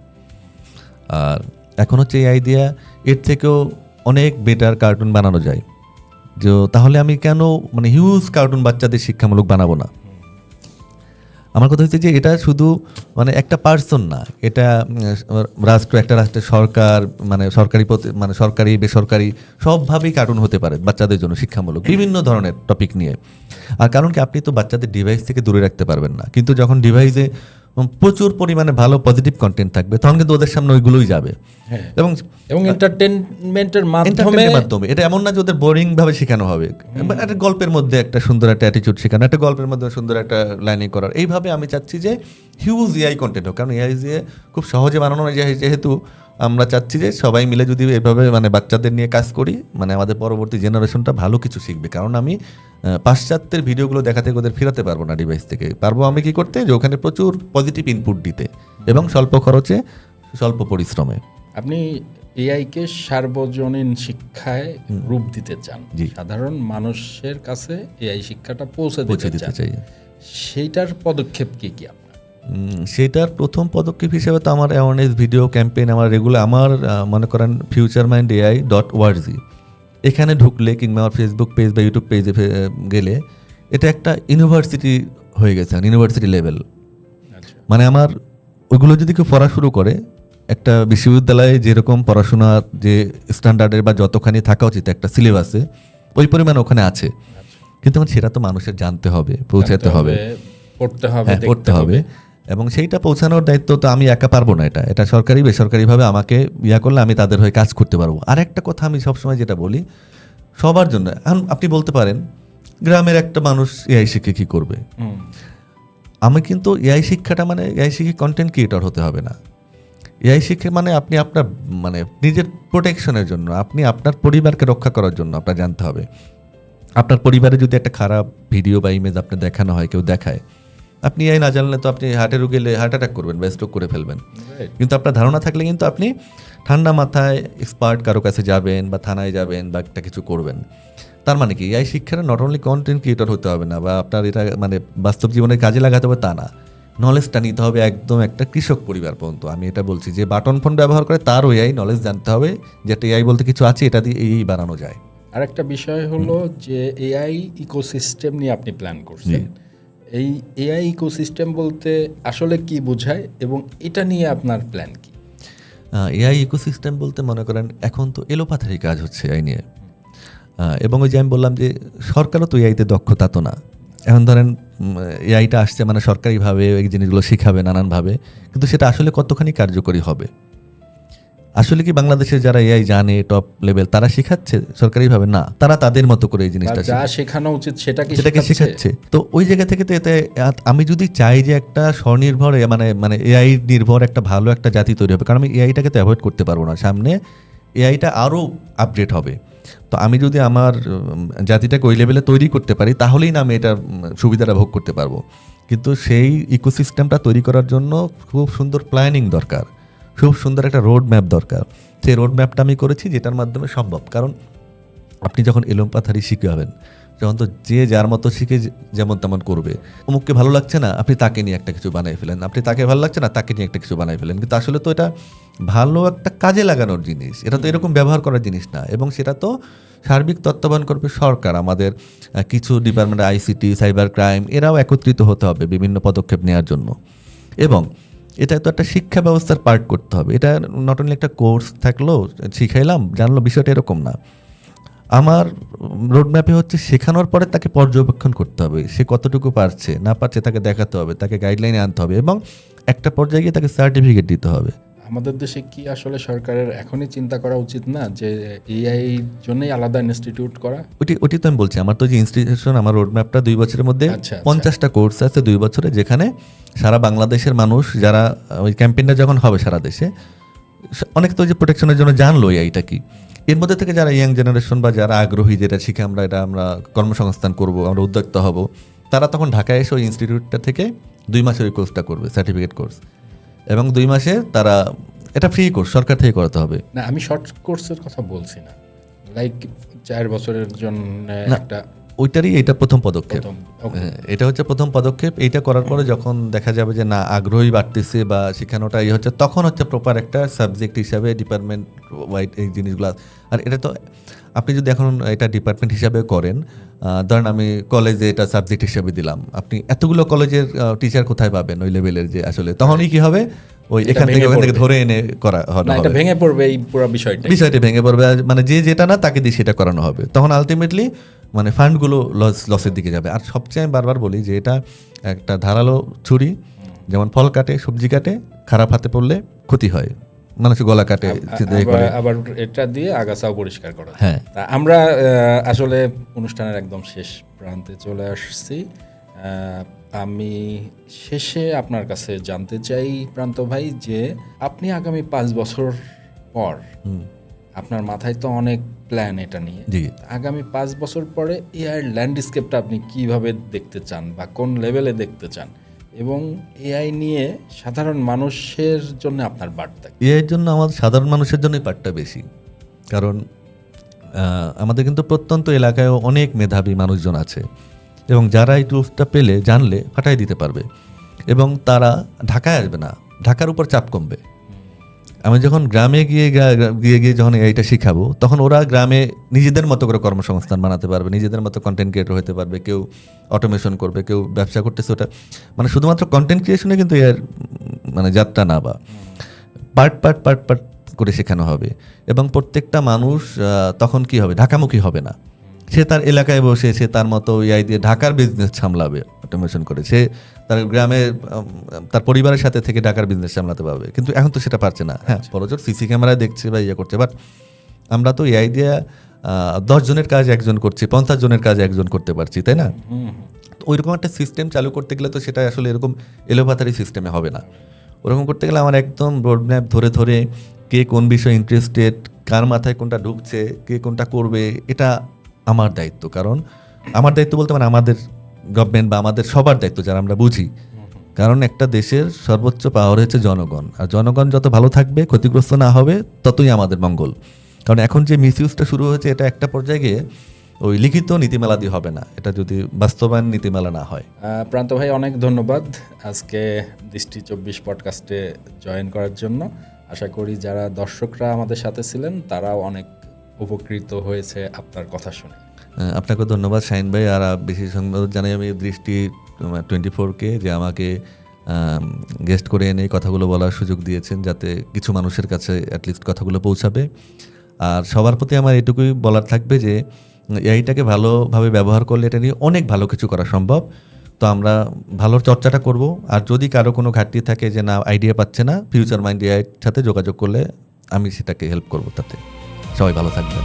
আর এখন হচ্ছে এই আইডিয়া এর থেকেও অনেক বেটার কার্টুন বানানো যায়, যে তাহলে আমি কেন মানে হিউজ কার্টুন বাচ্চাদের শিক্ষামূলক বানাবো না। আমার কথা হচ্ছে যে এটা শুধু মানে একটা পার্সন না, এটা রাষ্ট্র, একটা রাষ্ট্রের সরকার, মানে মানে সরকারি বেসরকারি সবভাবেই কার্টুন হতে পারে বাচ্চাদের জন্য, শিক্ষামূলক বিভিন্ন ধরনের টপিক নিয়ে। আর কারণ কি, আপনি তো বাচ্চাদের ডিভাইস থেকে দূরে রাখতে পারবেন না, কিন্তু যখন ডিভাইসে প্রচুর পরিমাণে ভালো পজিটিভ কন্টেন্ট থাকবে তখন কিন্তু ওদের সামনে ওইগুলোই যাবে। হ্যাঁ। এবং এন্টারটেনমেন্টের entertainment-এর মাধ্যমে এটা এমন না যে ওদের বোরিং ভাবে শেখানো হবে, একটা গল্পের মধ্যে একটা সুন্দর একটা অ্যাটিটিউড শেখানো, একটা গল্পের মধ্যে সুন্দর একটা লাইনিং করার, এইভাবে আমি চাচ্ছি যে হিউজ এআই কন্টেন্ট হোক। কারণ এআই দিয়ে খুব সহজে বানানো যায়, যেহেতু আমরা চাচ্ছি যে সবাই মিলে যদি এভাবে মানে বাচ্চাদের নিয়ে কাজ করি, মানে আমাদের পরবর্তী জেনারেশনটা ভালো কিছু শিখবে। কারণ আমি পাশ্চাত্যের ভিডিওগুলো দেখা থেকে ওদের ফেরাতে পারবো না ডিভাইস থেকে, পারবো আমি কি করতে, যে ওখানে প্রচুর পজিটিভ ইনপুট দিতে এবং স্বল্প খরচে স্বল্প পরিশ্রমে। আপনি এআইকে সার্বজনীন শিক্ষায় রূপ দিতে চান, জি। সাধারণ মানুষের কাছে এআই শিক্ষাটা পৌঁছে পৌঁছে দিতে দিতে চান। চাই। সেইটার পদক্ষেপ কি কি আপনার? সেটার প্রথম পদক্ষেপ হিসেবে তো আমার অ্যাওয়ারনেস ভিডিও ক্যাম্পেইন, আমার রেগুলার, আমার মনে করেন futuremindai.org, এখানে ঢুকলে কিংবা আমার ফেসবুক পেজ বা ইউটিউব পেজে গেলে এটা একটা ইউনিভার্সিটি হয়ে গেছে, ইউনিভার্সিটি লেভেল। আচ্ছা। মানে আমার ওইগুলো যদি কেউ পড়া শুরু করে, একটা বিশ্ববিদ্যালয়ে যেরকম পড়াশোনার যে স্ট্যান্ডার্ডের বা যতখানি থাকা উচিত একটা সিলেবাসে, ওই পরিমাণ ওখানে আছে, কিন্তু সেটা তো মানুষের জানতে হবে, পৌঁছাতে হবে, পড়তে হবে, হ্যাঁ, দেখতে পড়তে হবে। এবং সেইটা পৌঁছানোর দায়িত্ব তো আমি একা পারবো না, এটা সরকারি বেসরকারিভাবে আমাকে করলে আমি তাদের হয়ে কাজ করতে পারবো। আর একটা কথা আমি সবসময় যেটা বলি সবার জন্য, আপনি বলতে পারেন গ্রামের একটা মানুষ এআই শিখে কী করবে, আমি কিন্তু এআই শিক্ষাটা মানে এআই শিখে কন্টেন্ট ক্রিয়েটর হতে হবে না। এআই শিখে মানে আপনি আপনার মানে নিজের প্রোটেকশনের জন্য, আপনি আপনার পরিবারকে রক্ষা করার জন্য আপনার জানতে হবে। আপনার পরিবারে যদি একটা খারাপ ভিডিও বা ইমেজ আপনি দেখানো হয়, কেউ দেখায়, আপনি এআই না জানলে তো আপনি হার্টের গেলে হার্ট অ্যাটাক করবেন বা স্ট্রোক করে ফেলবেন। কিন্তু আপনার ধারণা থাকলে কিন্তু আপনি ঠান্ডা মাথায় এক্সপার্ট কারো কাছে যাবেন বা থানায় যাবেন বা একটা কিছু করবেন। তার মানে কি, এআই শিক্ষাটা নট অনলি কন্টেন্ট ক্রিয়েটর হতে হবে না বা আপনার এটা মানে বাস্তব জীবনে কাজে লাগাতে হবে তা না, নলেজটা নিতে হবে একদম একটা কৃষক পরিবার পর্যন্ত। আমি এটা বলছি যে বাটন ফোন ব্যবহার করে তারও এআই নলেজ জানতে হবে, যেটা এআই বলতে কিছু আছে, এটা দিয়ে এই বানানো যায়। আরেকটা বিষয় হলো যে এআই ইকোসিস্টেম নিয়ে আপনি প্ল্যান করছেন। এই এআই ইকোসিস্টেম বলতে আসলে কি বোঝায় এবং এটা নিয়ে আপনার প্ল্যান কি? এআই ইকোসিস্টেম বলতে মনে করেন এখন তো এলোপাথারি কাজ হচ্ছে এআই নিয়ে, এবং ওই যে আমি বললাম যে সরকারও তো এআইতে দক্ষতা তো না। এখন ধরেন এআইটা আসছে মানে সরকারিভাবে এই জিনিসগুলো শিখাবে নানানভাবে, কিন্তু সেটা আসলে কতখানি কার্যকরী হবে? আসলে কি বাংলাদেশের যারা এআই জানে টপ লেভেল তারা শেখাচ্ছে সরকারিভাবে? না, তারা তাদের মতো করে এই জিনিসটা যা শেখানো উচিত সেটাকে শেখাচ্ছে। তো ওই জায়গা থেকে তো এতে আমি যদি চাই যে একটা স্বনির্ভর মানে এআই নির্ভর একটা ভালো একটা জাতি তৈরি হবে, কারণ আমি এআইটাকে তো অ্যাভয়েড করতে পারবো না, সামনে এআইটা আরও আপডেট হবে। তো আমি যদি আমার জাতিটাকে ওই লেভেলে তৈরি করতে পারি তাহলেই না আমি এটা সুবিধাটা ভোগ করতে পারবো। কিন্তু সেই ইকোসিস্টেমটা তৈরি করার জন্য খুব সুন্দর প্ল্যানিং দরকার, খুব সুন্দর একটা রোড ম্যাপ দরকার। সেই রোড ম্যাপটা আমি করেছি, যেটার মাধ্যমে সম্ভব। কারণ আপনি যখন এলোপাথারি শিখাবেন, যখন তো যে যার মতো শিখে যেমন তেমন করবে, অমুককে ভালো লাগছে না আপনি তাকে নিয়ে একটা কিছু বানিয়ে ফেলেন, আপনি তাকে ভালো লাগছে না তাকে নিয়ে একটা কিছু বানিয়ে ফেলেন, কিন্তু আসলে তো এটা ভালো একটা কাজে লাগানোর জিনিস, এটা তো এরকম ব্যবহার করার জিনিস না। এবং সেটা তো সার্বিক তত্ত্বাবধান করবে সরকার, আমাদের কিছু ডিপার্টমেন্ট, আইসিটি, সাইবার ক্রাইম, এরাও একত্রিত হতে হবে বিভিন্ন পদক্ষেপ নেওয়ার জন্য। এবং এটা তো একটা শিক্ষা ব্যবস্থার পার্ট করতে হবে। এটা নট অনলি একটা কোর্স থাকলো শিখাইলাম জানলো, বিষয়টা এরকম না। আমার রোডম্যাপে হচ্ছে শেখানোর পরে তাকে পর্যবেক্ষণ করতে হবে, সে কতটুকু পারছে না পারছে তাকে দেখাতে হবে, তাকে গাইডলাইনে আনতে হবে এবং একটা পর্যায়ে গিয়ে তাকে সার্টিফিকেট দিতে হবে। আমাদের দেশে কি আসলে সরকারের এখনই চিন্তা করা উচিত না যে এআই জন্যই আলাদা ইনস্টিটিউট করা? ওটি তো আমি বলছি, আমার তো যে ইনস্টিটিউশন, আমার রোডম্যাপটা 2 বছরের মধ্যে 50টা কোর্স আছে 2 বছরে, যেখানে সারা বাংলাদেশের মানুষ যারা ওই ক্যাম্পেইনটা যখন হবে সারা দেশে, অনেক তো যে প্রোটেকশনের জন্য জানলো এইটা কি, এর মধ্যে থেকে যারা ইয়াং জেনারেশন বা যারা আগ্রহী যেটা শিখে আমরা কর্মসংস্থান করব, আমরা উদ্যোক্তা হব, তারা তখন ঢাকায় এসে ওই ইনস্টিটিউটটা থেকে 2 মাসের ওই কোর্সটা করবে, সার্টিফিকেট কোর্স। এবং 2 মাসে তারা এটা ফ্রি কোর্স, সরকার থেকে করাতে হবে না। আমি শর্ট কোর্সের কথা বলছি না, লাইক 4 বছরের জন্য একটা ওইটারই এটা প্রথম পদক্ষেপ। প্রথম, okay. হ্যাঁ, এটা হচ্ছে প্রথম পদক্ষেপ। এইটা করার পরে যখন দেখা যাবে যে না আগ্রহী বাড়তেছে বা শেখানোটা হচ্ছে, তখন হচ্ছে প্রপার একটা সাবজেক্ট হিসাবে ডিপার্টমেন্ট ওয়াইড এই জিনিসগুলো। আর এটা তো আপনি যদি এখন এটা ডিপার্টমেন্ট হিসাবে করেন, ধরেন আমি কলেজে এটা সাবজেক্ট হিসাবে দিলাম, আপনি এতগুলো কলেজের টিচার কোথায় পাবেন ওই লেভেলের, যে আসলে তখনই কি হবে ওই এটা এখান থেকে ভেঙে ওখান থেকে পড়বে। ধরে এনে করা না, এটা ভেঙে পড়বে এই পুরো বিষয়টা। বিষয়টি ভেঙে পড়বে। আর মানে যে যেটা না তাকে দিয়ে সেটা করানো হবে, তখন আলটিমেটলি মানে ফান্ডগুলো লসের দিকে যাবে। আর সবচেয়ে আমি বারবার বলি যে এটা একটা ধারালো ছুরি, যেমন ফল কাটে সবজি কাটে, খারাপ হাতে পড়লে ক্ষতি হয়, মানুষের গলা কাটে আবার এটা দিয়ে আগাছাও পরিষ্কার করা যায়। হ্যাঁ। তা আমরা আসলে অনুষ্ঠানের একদম শেষ প্রান্তে চলে আসছি। আমি শেষে আপনার কাছে জানতে চাই প্রান্ত ভাই, যে আপনি আগামী 5 বছর পর, আপনার মাথায় তো অনেক প্ল্যান এটা নিয়ে, জি। আগামী 5 বছর পরে এআই ল্যান্ডস্কেপটা আপনি কিভাবে দেখতে চান বা কোন লেভেলে দেখতে চান, এবং এআই নিয়ে সাধারণ মানুষের জন্য আপনার বার্তা কি? এর জন্য আমাদের সাধারণ মানুষের জন্যই পাঠটা বেশি, কারণ আমাদের কিন্তু প্রত্যন্ত এলাকায় অনেক মেধাবী মানুষজন আছে, এবং যারা এই টুলসটা পেলে জানলে ফাটাই দিতে পারবে, এবং তারা ঢাকায় আসবে না, ঢাকার উপর চাপ কমবে। আমি যখন গ্রামে গিয়ে গিয়ে যখন এইটা শিখাবো, তখন ওরা গ্রামে নিজেদের মতো করে কর্মসংস্থান বানাতে পারবে, নিজেদের মতো কন্টেন্ট ক্রিয়েটর হতে পারবে, কেউ অটোমেশন করবে, কেউ ব্যবসা করতেছে। ওটা মানে শুধুমাত্র কন্টেন্ট ক্রিয়েশনে কিন্তু এর মানে যাত্রা না, বা পার্ট পার্ট পার্ট পার্ট করে শেখানো হবে। এবং প্রত্যেকটা মানুষ তখন কি হবে, ঢাকামুখী হবে না, সে তার এলাকায় বসে সে তার মতো এআই দিয়ে ঢাকার বিজনেস সামলাবে, অটোমেশন করে সে তার গ্রামে তার পরিবারের সাথে থেকে ঢাকার বিজনেস সামলাতে পারবে। কিন্তু এখন তো সেটা পারছে না। হ্যাঁ, বড়জোর সিসি ক্যামেরায় দেখছে বা ইয়ে করছে, বাট আমরা তো এআই দিয়ে 10 জনের কাজ একজন করছি, 50 জনের কাজ একজন করতে পারছি, তাই না? তো ওইরকম একটা সিস্টেম চালু করতে গেলে তো সেটা আসলে এরকম এলোপাতারি সিস্টেমে হবে না। ওরকম করতে গেলে আমার একদম রোডম্যাপ ধরে ধরে কে কোন বিষয়ে ইন্টারেস্টেড, কার মাথায় কোনটা ঢুকছে, কে কোনটা করবে, এটা আমার দায়িত্ব। কারণ আমার দায়িত্ব বলতে মানে আমাদের গভর্নমেন্ট বা আমাদের সবার দায়িত্ব, যারা আমরা বুঝি। কারণ একটা দেশের সর্বোচ্চ পাওয়ার হচ্ছে জনগণ, আর জনগণ যত ভালো থাকবে, ক্ষতিগ্রস্ত না হবে, ততই আমাদের মঙ্গল। কারণ এখন যে মিসইউজটা শুরু হয়েছে, এটা একটা পর্যায়ে গিয়ে ওই লিখিত নীতিমালা দিয়ে হবে না, এটা যদি বাস্তবায়ন নীতিমালা না হয়। প্রান্ত ভাই, অনেক ধন্যবাদ আজকে দৃষ্টি 24 পডকাস্টে জয়েন করার জন্য। আশা করি যারা দর্শকরা আমাদের সাথে ছিলেন তারাও অনেক উপকৃত হয়েছে আপনার কথা শুনে। আপনাকে ধন্যবাদ শাহিন ভাই। আর বেশি সংবাদ জানাই আমি দৃষ্টি 24কে, যে আমাকে গেস্ট করে এনে কথাগুলো বলার সুযোগ দিয়েছেন, যাতে কিছু মানুষের কাছে অ্যাটলিস্ট কথাগুলো পৌঁছাবে। আর সবার প্রতি আমার এটুকুই বলার থাকবে যে এআইটাকে ভালোভাবে ব্যবহার করলে এটা নিয়ে অনেক ভালো কিছু করা সম্ভব। তো আমরা ভালোর চর্চাটা করব। আর যদি কারো কোনো ঘাটতি থাকে যে না আইডিয়া পাচ্ছে না, ফিউচার মাইন্ড এআইয়ের সাথে যোগাযোগ করলে আমি সেটাকে হেল্প করব। তাতে সবাই ভালো থাকবেন।